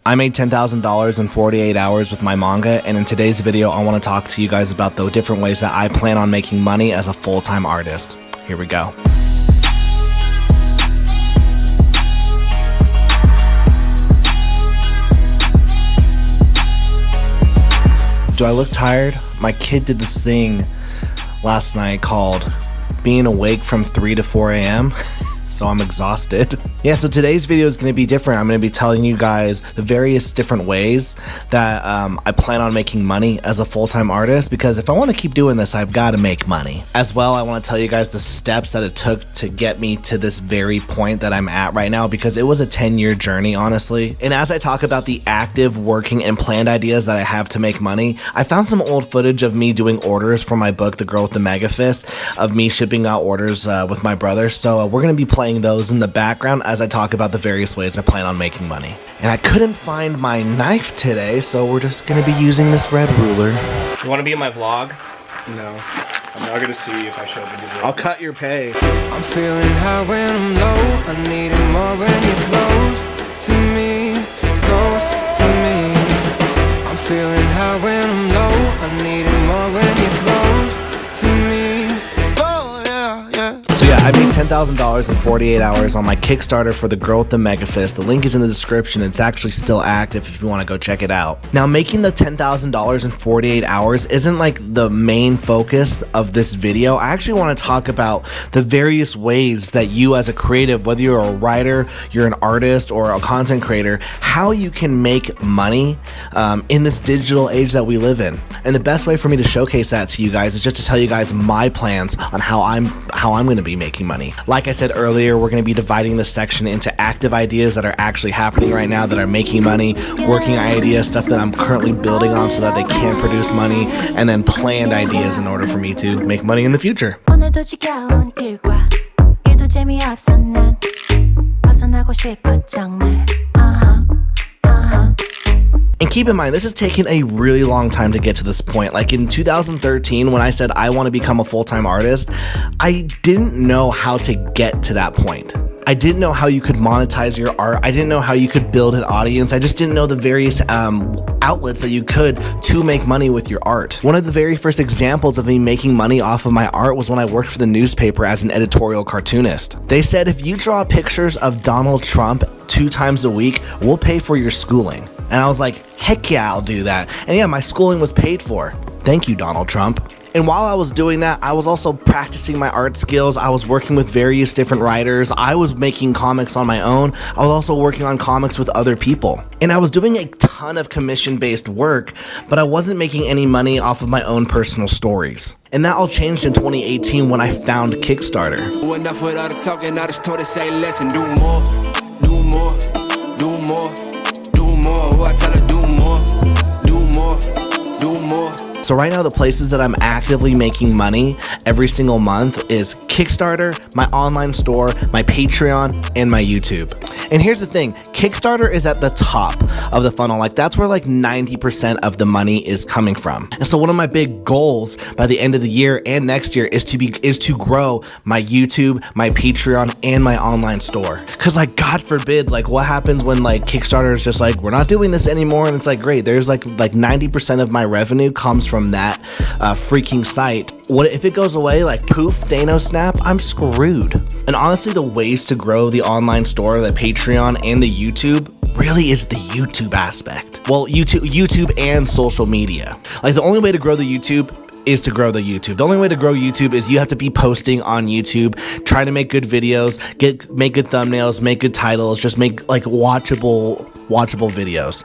I made $10,000 in 48 hours with my manga, and in today's video I want to talk to you guys about the different ways that I plan on making money as a full-time artist. Here we go. Do I look tired? My kid did this thing last night called being awake from 3 to 4 a.m. So I'm exhausted. Yeah, so today's video is going to be different. I'm going to be telling you guys the various different ways that I plan on making money as a full-time artist, because if I want to keep doing this, I've got to make money. As well, I want to tell you guys the steps that it took to get me to this very point that I'm at right now, because it was a 10-year journey, honestly. And as I talk about the active, working, and planned ideas that I have to make money, I found some old footage of me doing orders for my book, The Girl with the Mega Fist, of me shipping out orders with my brother. So we're going to be playing those in the background as I talk about the various ways I plan on making money. And I couldn't find my knife today, so we're just gonna be using this red ruler. You wanna be in my vlog? No. I'm not gonna sue you if I show up in your vlog. I'll cut your pay. I'm feeling high when I'm low. I need it more when you're close to me, close to me. I'm feeling high when I'm low. I need it more when you're close to me. So yeah, I made $10,000 in 48 hours on my Kickstarter for The Girl with the Mega Fist. The link is in the description. It's actually still active if you want to go check it out. Now, making the $10,000 in 48 hours isn't like the main focus of this video. I actually want to talk about the various ways that you as a creative, whether you're a writer, you're an artist, or a content creator, how you can make money in this digital age that we live in. And the best way for me to showcase that to you guys is just to tell you guys my plans on how I'm going to be making money. Like I said earlier, we're going to be dividing this section into active ideas that are actually happening right now that are making money, working ideas, stuff that I'm currently building on so that they can produce money, and then planned ideas in order for me to make money in the future. And keep in mind, this has taken a really long time to get to this point. Like in 2013, when I said I want to become a full-time artist, I didn't know how to get to that point. I didn't know how you could monetize your art. I didn't know how you could build an audience. I just didn't know the various outlets that you could to make money with your art. One of the very first examples of me making money off of my art was when I worked for the newspaper as an editorial cartoonist. They said, if you draw pictures of Donald Trump 2 times a week, we'll pay for your schooling. And I was like, heck yeah, I'll do that. And yeah, my schooling was paid for. Thank you, Donald Trump. And while I was doing that, I was also practicing my art skills. I was working with various different writers. I was making comics on my own. I was also working on comics with other people. And I was doing a ton of commission-based work, but I wasn't making any money off of my own personal stories. And that all changed in 2018 when I found Kickstarter. Enough with all the talking, I just told it, say less and do more, do more, do more, do more. I tell her do more, do more, do more. So right now, the places that I'm actively making money every single month is Kickstarter, my online store, my Patreon, and my YouTube. And here's the thing, Kickstarter is at the top of the funnel. Like that's where like 90% of the money is coming from. And so one of my big goals by the end of the year and next year is to grow my YouTube, my Patreon, and my online store. Cause like, God forbid, like what happens when like Kickstarter is just like, we're not doing this anymore. And it's like, great, there's like 90% of my revenue comes from that freaking site. What if it goes away, like poof, Thanos snap, I'm screwed. And honestly, the ways to grow the online store, the Patreon, and the YouTube really is the YouTube aspect. Well, YouTube and social media. Like the only way to grow the YouTube is to grow the YouTube. The only way to grow YouTube is you have to be posting on YouTube, try to make good videos, make good thumbnails, make good titles, just make like watchable videos.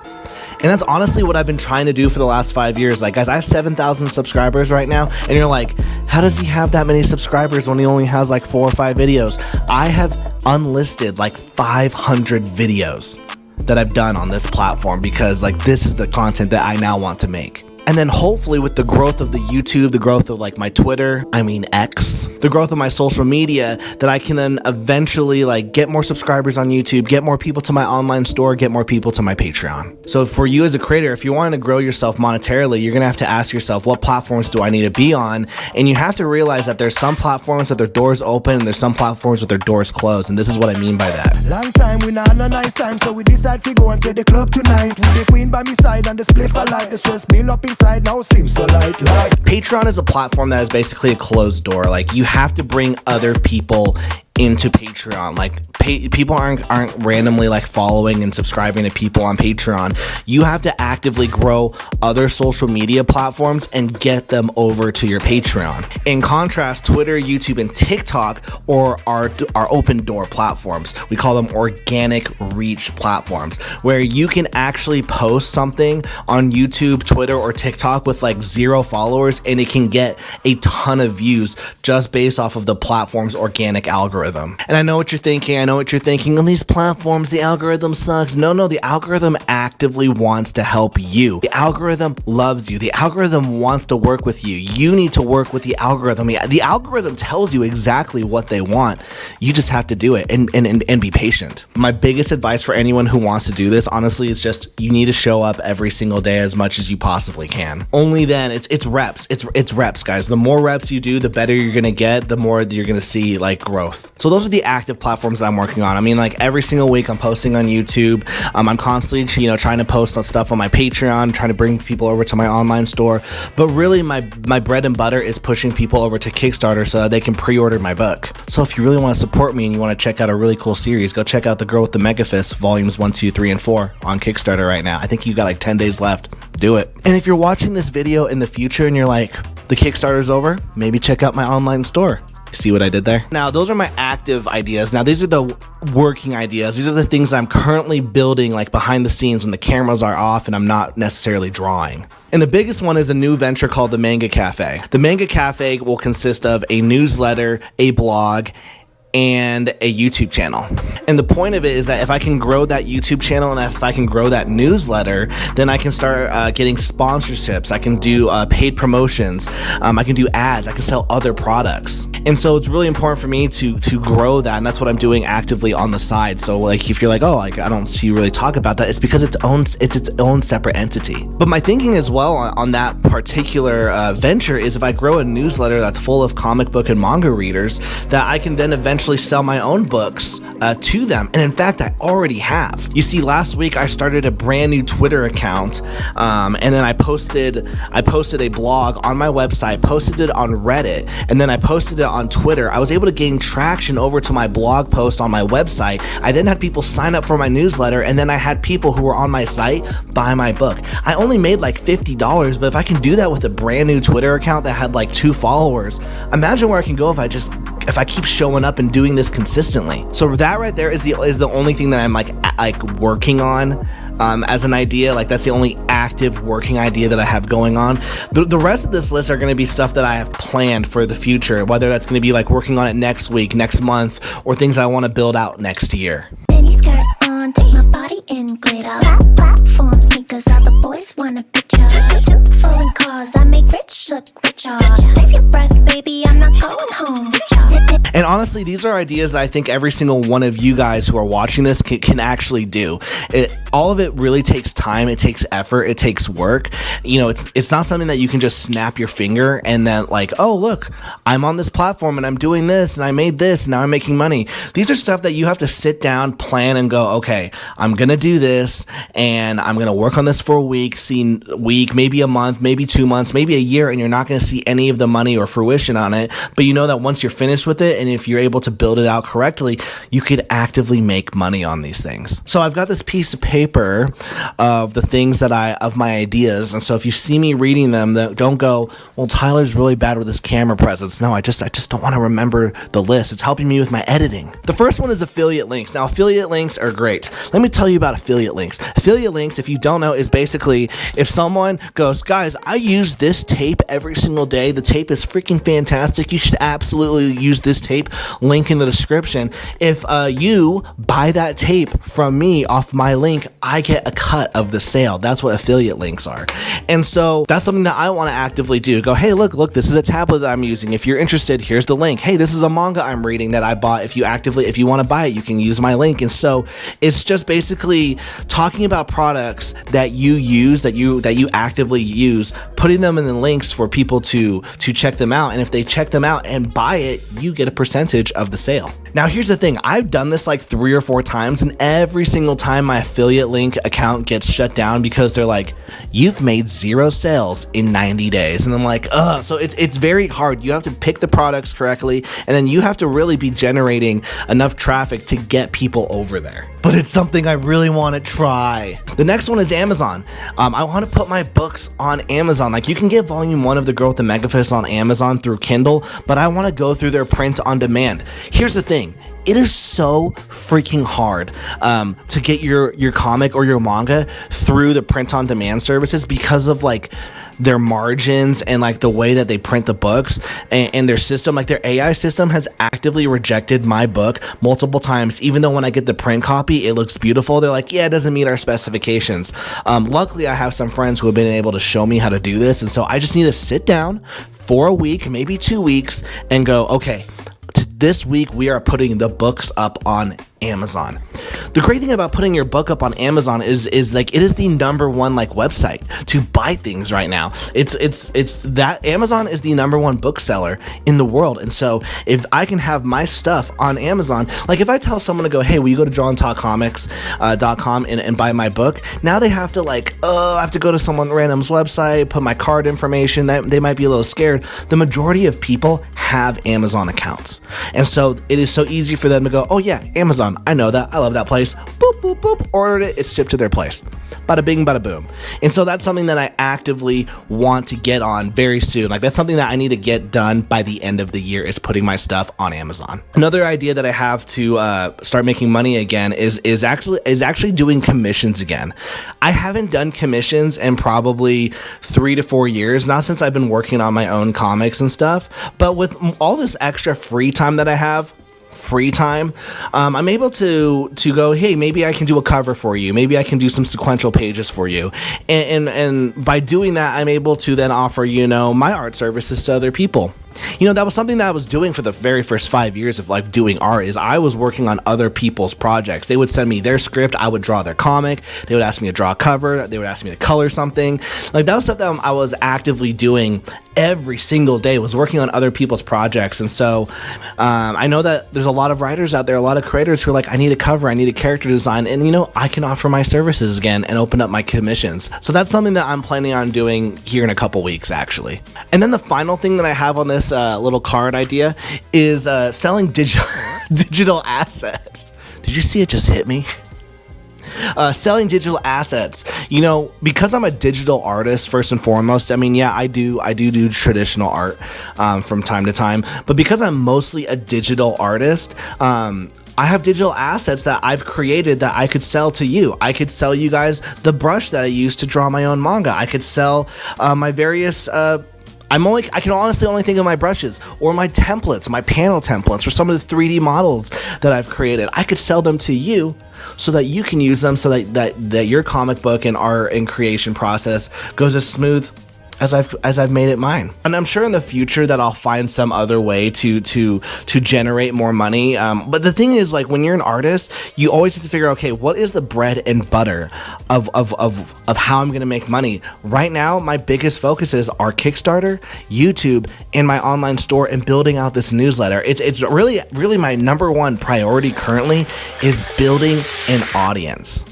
And that's honestly what I've been trying to do for the last 5 years. Like, guys, I have 7,000 subscribers right now, and you're like, how does he have that many subscribers when he only has like 4 or 5 videos? I have unlisted like 500 videos that I've done on this platform because like this is the content that I now want to make. And then hopefully with the growth of the YouTube, the growth of like my Twitter, X, the growth of my social media, that I can then eventually like get more subscribers on YouTube, get more people to my online store, get more people to my Patreon. So for you as a creator, if you want to grow yourself monetarily, you're going to have to ask yourself, what platforms do I need to be on? And you have to realize that there's some platforms that their doors open and there's some platforms with their doors closed. And this is what I mean by that. Long time, we not no nice time, so we decide to go and to the club tonight. With the queen by me side and the spliff a light. The stress build up inside, now seems so light. Patreon is a platform that is basically a closed door. Like, you have to bring other people into Patreon. Like, people aren't randomly like following and subscribing to people on Patreon. You have to actively grow other social media platforms and get them over to your Patreon. In contrast, Twitter, YouTube, and TikTok are open door platforms. We call them organic reach platforms, where you can actually post something on YouTube, Twitter, or TikTok with like 0 followers and it can get a ton of views just based off of the platform's organic algorithm. And I know what you're thinking. On these platforms, the algorithm sucks. No, the algorithm actively wants to help you. The algorithm loves you. The algorithm wants to work with you. You need to work with the algorithm. The algorithm tells you exactly what they want. You just have to do it and be patient. My biggest advice for anyone who wants to do this, honestly, is just you need to show up every single day as much as you possibly can. Only then, it's reps. It's reps, guys. The more reps you do, the better you're gonna get, the more you're gonna see like growth. So those are the active platforms I'm working on. I mean, like every single week I'm posting on YouTube. I'm constantly, trying to post on stuff on my Patreon, trying to bring people over to my online store. But really my bread and butter is pushing people over to Kickstarter so that they can pre-order my book. So if you really want to support me and you want to check out a really cool series, go check out The Girl with the Mega Fist volumes 1, 2, 3, and 4 on Kickstarter right now. I think you got like 10 days left. Do it. And if you're watching this video in the future and you're like, the Kickstarter's over, maybe check out my online store. See what I did there? Now, those are my active ideas. Now, these are the working ideas. These are the things I'm currently building, like behind the scenes when the cameras are off and I'm not necessarily drawing. And the biggest one is a new venture called the Manga Cafe. The Manga Cafe will consist of a newsletter, a blog, and a YouTube channel. And the point of it is that if I can grow that YouTube channel and if I can grow that newsletter, then I can start getting sponsorships. I can do paid promotions. I can do ads. I can sell other products. And so it's really important for me to grow that, and that's what I'm doing actively on the side. So like if you're like, oh, like I don't see you really talk about that, it's because it's its own separate entity. But my thinking as well on that particular venture is if I grow a newsletter that's full of comic book and manga readers, that I can then eventually sell my own books to them. And in fact, I already have. You see, last week I started a brand new Twitter account, and then I posted a blog on my website, posted it on Reddit, and then I posted it on Twitter. I was able to gain traction over to my blog post on my website. I then had people sign up for my newsletter, and then I had people who were on my site buy my book. I only made like $50, but if I can do that with a brand new Twitter account that had like 2 followers, imagine where I can go if I keep showing up and doing this consistently. So that right there is the only thing that I'm like working on as an idea. Like that's the only active working idea that I have going on. The rest of this list are going to be stuff that I have planned for the future, whether that's going to be like working on it next week, next month, or things I want to build out next year. Mini skirt on, take my body in glitter. Platform sneakers, all the boys want a picture. 2 foreign cars, I make rich look richer. Save your breath, baby, I'm not going home with y'all. And honestly, these are ideas that I think every single one of you guys who are watching this can actually do. All of it really takes time. It takes effort. It takes work. It's not something that you can just snap your finger and then like, oh, look, I'm on this platform and I'm doing this and I made this and now I'm making money. These are stuff that you have to sit down, plan, and go, okay, I'm going to do this and I'm going to work on this for a week, maybe a month, maybe 2 months, maybe a year, and you're not going to see any of the money or fruition on it. But you know that once you're finished with it, and if you're able to build it out correctly, you could actively make money on these things. So I've got this piece of paper of the things of my ideas. And so if you see me reading them, don't go, well, Tyler's really bad with his camera presence. No, I just don't want to remember the list. It's helping me with my editing. The first one is affiliate links. Now, affiliate links are great. Let me tell you about affiliate links. Affiliate links, if you don't know, is basically if someone goes, guys, I use this tape every single day. The tape is freaking fantastic. You should absolutely use this tape. Link in the description. If you buy that tape from me off my link, I get a cut of the sale. That's what affiliate links are. And so that's something that I want to actively do. Go, hey, look, this is a tablet that I'm using. If you're interested, here's the link. Hey, this is a manga I'm reading that I bought. If you want to buy it, you can use my link. And so it's just basically talking about products that you use, that you actively use, putting them in the links for people to check them out. And if they check them out and buy it, you get a percentage of the sale. Now, here's the thing. I've done this like 3 or 4 times, and every single time my affiliate link account gets shut down because they're like, you've made 0 sales in 90 days. And I'm like, ugh. So it's very hard. You have to pick the products correctly, and then you have to really be generating enough traffic to get people over there. But it's something I really want to try. The next one is Amazon. I want to put my books on Amazon. Like, you can get volume 1 of The Girl with the Megafist on Amazon through Kindle, but I want to go through their print on demand. Here's the thing. It is so freaking hard to get your comic or your manga through the print on demand services because of like their margins and like the way that they print the books and their system. Like, their AI system has actively rejected my book multiple times. Even though when I get the print copy, it looks beautiful, they're like, yeah, it doesn't meet our specifications. Luckily, I have some friends who have been able to show me how to do this. And so I just need to sit down for a week, maybe 2 weeks, and go, okay, this week we are putting the books up on Amazon. The great thing about putting your book up on Amazon is like, it is the #1 like website to buy things right now. It's that Amazon is the #1 bookseller in the world. And so if I can have my stuff on Amazon, like if I tell someone to go, hey, will you go to JohnTalkComics.com and buy my book? Now they have to like, I have to go to someone random's website, put my card information. That they might be a little scared. The majority of people have Amazon accounts. And so it is so easy for them to go, oh yeah, Amazon, I know that. I love that place. Boop, boop, boop. Ordered it. It's shipped to their place. Bada bing, bada boom. And so that's something that I actively want to get on very soon. Like, that's something that I need to get done by the end of the year, is putting my stuff on Amazon. Another idea that I have to start making money again is actually doing commissions again. I haven't done commissions in probably 3 to 4 years, not since I've been working on my own comics and stuff, but with all this extra free time that I have, I'm able to go, hey, maybe I can do a cover for you. Maybe I can do some sequential pages for you. And by doing that, I'm able to then offer, my art services to other people. That was something that I was doing for the very first 5 years of like doing art, is I was working on other people's projects. They would send me their script. I would draw their comic. They would ask me to draw a cover. They would ask me to color something. Like, that was stuff that I was actively doing every single day, was working on other people's projects. And so I know that there's a lot of writers out there, a lot of creators who are like, I need a cover, I need a character design, and I can offer my services again and open up my commissions. So that's something that I'm planning on doing here in a couple weeks, actually. And then the final thing that I have on this little card idea is selling digital assets. Did you see it just hit me? Selling digital assets. Because I'm a digital artist first and foremost. I mean, yeah, I do traditional art from time to time, but because I'm mostly a digital artist, I have digital assets that I've created that I could sell to you. I could sell you guys the brush that I use to draw my own manga. I could sell my various I can honestly only think of my brushes or my templates, my panel templates, or some of the 3D models that I've created. I could sell them to you so that you can use them, so that your comic book and art and creation process goes as smooth as I've made it mine. And I'm sure in the future that I'll find some other way to generate more money. But the thing is, like, when you're an artist, you always have to figure out, okay, what is the bread and butter of how I'm gonna make money? Right now, my biggest focuses are Kickstarter, YouTube, and my online store, and building out this newsletter. It's really my #1 priority currently is building an audience.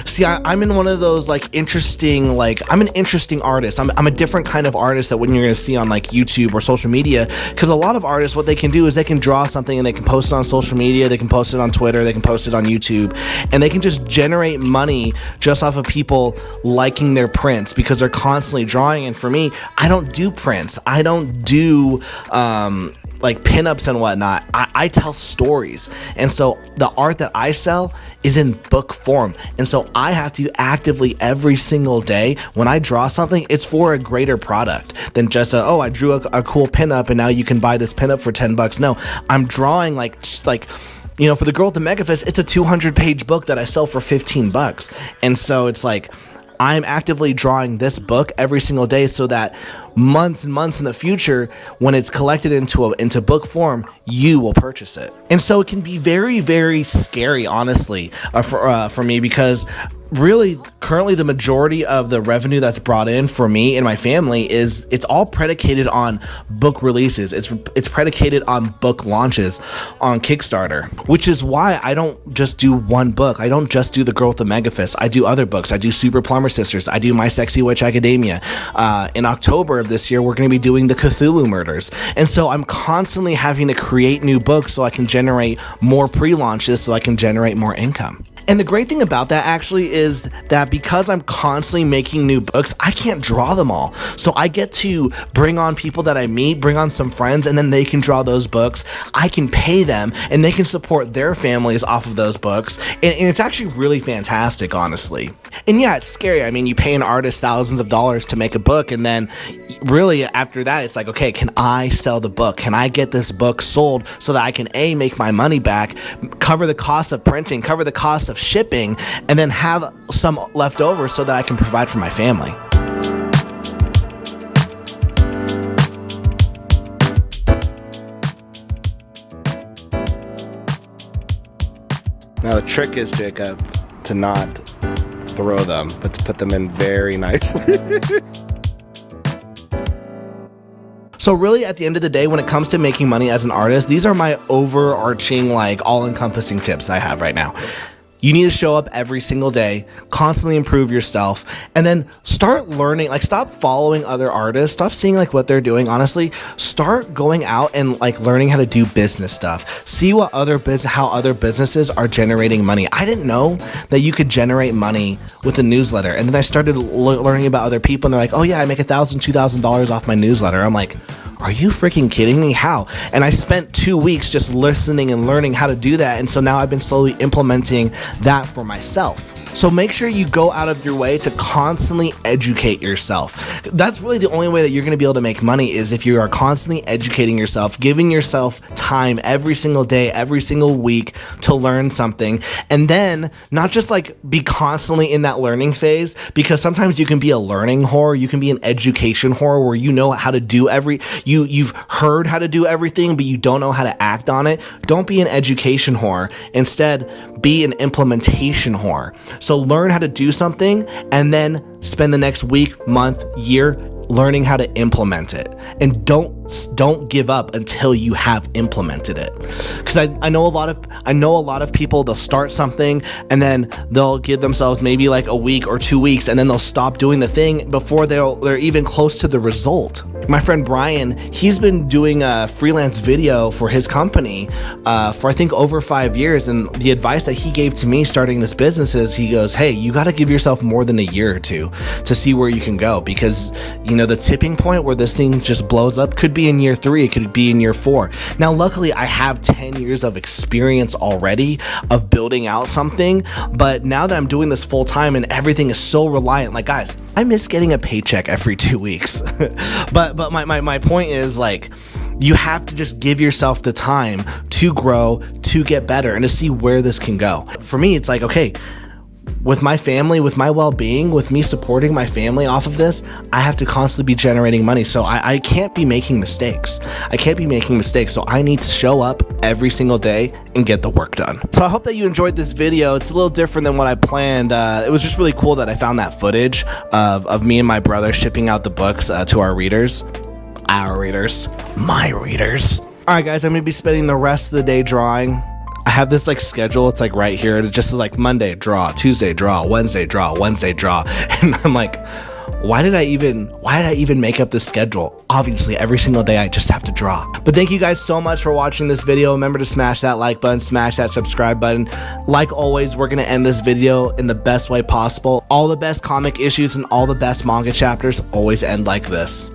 See, I'm in one of those interesting, I'm an interesting artist. I'm a different kind of artist that when you're going to see on YouTube or social media, because a lot of artists, what they can do is they can draw something and they can post it on social media, they can post it on Twitter, they can post it on YouTube, and they can just generate money just off of people liking their prints because they're constantly drawing. And for me, I don't do prints. I don't do like pinups and whatnot, I tell stories. And so the art that I sell is in book form. And so I have to actively every single day when I draw something, it's for a greater product than just oh, I drew a cool pinup and now you can buy this pinup for $10. No, I'm drawing like you know, for the girl with the mega fist, it's a 200-page book that I sell for $15. And so it's like, I'm actively drawing this book every single day so that months and months in the future, when it's collected into book form, you will purchase it. And so it can be very, very scary, honestly, for me, because really currently the majority of the revenue that's brought in for me and my family it's all predicated on book releases. It's predicated on book launches on Kickstarter, which is why I don't just do one book. I don't just do The Girl with the Mega Fist. I do other books. I do Super Plumber Sisters. I do My Sexy Witch Academia. In October of this year, we're going to be doing the Cthulhu Murders. And so I'm constantly having to create new books so I can generate more pre-launches, so I can generate more income. And the great thing about that actually is that because I'm constantly making new books, I can't draw them all. So I get to bring on people that I meet, bring on some friends, and then they can draw those books. I can pay them and they can support their families off of those books. And it's actually really fantastic, honestly. And yeah, it's scary. I mean, you pay an artist thousands of dollars to make a book, and then really after that, it's like, okay, can I sell the book? Can I get this book sold so that I can A, make my money back, cover the cost of printing, cover the cost of shipping, and then have some left over so that I can provide for my family. Now the trick is, Jacob, to not throw them, but to put them in very nicely. So really, at the end of the day, when it comes to making money as an artist, these are my overarching, like, all-encompassing tips I have right now. You need to show up every single day, constantly improve yourself, and then start learning, like stop following other artists, stop seeing like what they're doing. Honestly, start going out and like learning how to do business stuff. See what how other businesses are generating money. I didn't know that you could generate money with a newsletter. And then I started learning about other people, and they're like, oh yeah, I make $1,000, $2,000 off my newsletter. I'm like, are you freaking kidding me? How? And I spent 2 weeks just listening and learning how to do that. And so now I've been slowly implementing that for myself. So make sure you go out of your way to constantly educate yourself. That's really the only way that you're going to be able to make money, is if you are constantly educating yourself, giving yourself time every single day, every single week to learn something. And then not just like be constantly in that learning phase, because sometimes you can be a learning whore, you can be an education whore where you know how to do you've heard how to do everything, but you don't know how to act on it. Don't be an education whore. Instead, be an implementation whore. So learn how to do something and then spend the next week, month, year learning how to implement it. And don't give up until you have implemented it. Because I know a lot of people, they'll start something and then they'll give themselves maybe like a week or 2 weeks, and then they'll stop doing the thing before they're even close to the result. My friend Brian, he's been doing a freelance video for his company for I think over 5 years, and the advice that he gave to me starting this business is, he goes, hey, you got to give yourself more than a year or two to see where you can go, because you know the tipping point where this thing just blows up could be in year 3, it could be in year 4. Now luckily I have 10 years of experience already of building out something, but now that I'm doing this full time and everything is so reliant, like guys, I miss getting a paycheck every 2 weeks. but my point is, like, you have to just give yourself the time to grow, to get better, and to see where this can go. For me, it's like, okay, with my family, with my well-being, with me supporting my family off of this, I have to constantly be generating money. So I can't be making mistakes. So I need to show up every single day and get the work done. So I hope that you enjoyed this video. It's a little different than what I planned. It was just really cool that I found that footage of me and my brother shipping out the books to our readers. My readers. All right, guys, I'm gonna be spending the rest of the day drawing. I have this like schedule. It's like right here. It just is like Monday draw, Tuesday draw, Wednesday draw, Wednesday draw. And I'm like, why did I even make up this schedule? Obviously, every single day I just have to draw. But thank you guys so much for watching this video. Remember to smash that like button, smash that subscribe button. Like always, we're gonna end this video in the best way possible. All the best comic issues and all the best manga chapters always end like this.